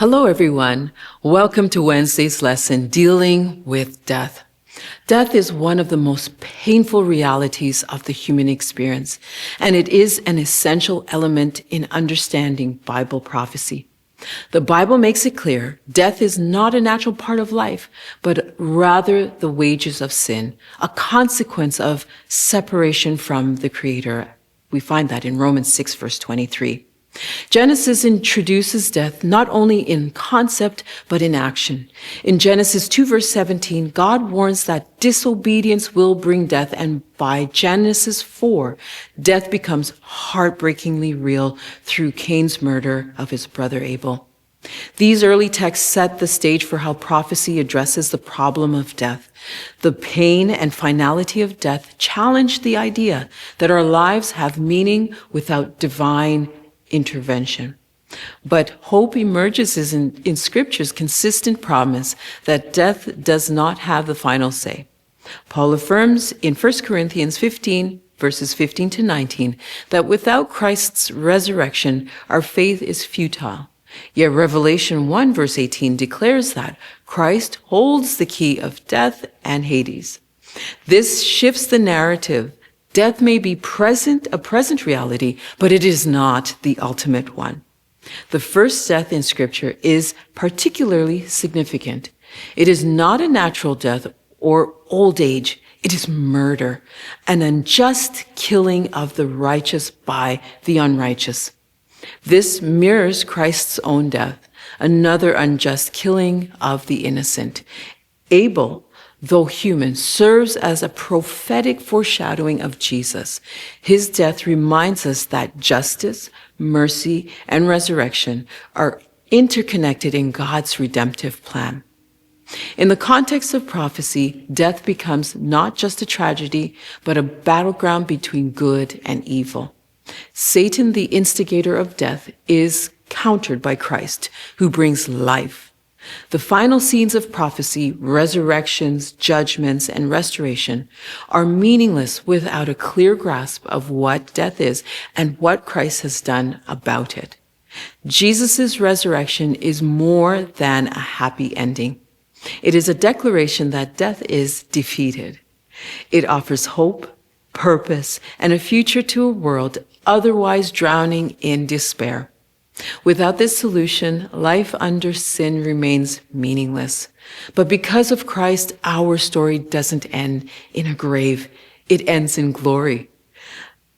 Hello, everyone. Welcome to Wednesday's lesson, Dealing with Death. Death is one of the most painful realities of the human experience, and it is an essential element in understanding Bible prophecy. The Bible makes it clear death is not a natural part of life, but rather the wages of sin, a consequence of separation from the Creator. We find that in Romans 6, verse 23. Genesis introduces death not only in concept, but in action. In Genesis 2, verse 17, God warns that disobedience will bring death, and by Genesis 4, death becomes heartbreakingly real through Cain's murder of his brother Abel. These early texts set the stage for how prophecy addresses the problem of death. The pain and finality of death challenge the idea that our lives have meaning without divine intervention. But hope emerges in Scripture's consistent promise that death does not have the final say. Paul affirms in 1 Corinthians 15, verses 15 to 19, that without Christ's resurrection, our faith is futile. Yet Revelation 1, verse 18 declares that Christ holds the key of death and Hades. This shifts the narrative. Death may be a present reality, but it is not the ultimate one. The first death in Scripture is particularly significant. It is not a natural death or old age. It is murder, an unjust killing of the righteous by the unrighteous. This mirrors Christ's own death, another unjust killing of the innocent. Abel, though human, serves as a prophetic foreshadowing of Jesus. His death reminds us that justice, mercy, and resurrection are interconnected in God's redemptive plan. In the context of prophecy, death becomes not just a tragedy, but a battleground between good and evil. Satan, the instigator of death, is countered by Christ, who brings life. The final scenes of prophecy, resurrections, judgments, and restoration are meaningless without a clear grasp of what death is and what Christ has done about it. Jesus' resurrection is more than a happy ending. It is a declaration that death is defeated. It offers hope, purpose, and a future to a world otherwise drowning in despair. Without this solution, life under sin remains meaningless. But because of Christ, our story doesn't end in a grave. It ends in glory.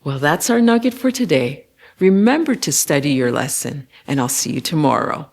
Well, that's our nugget for today. Remember to study your lesson, and I'll see you tomorrow.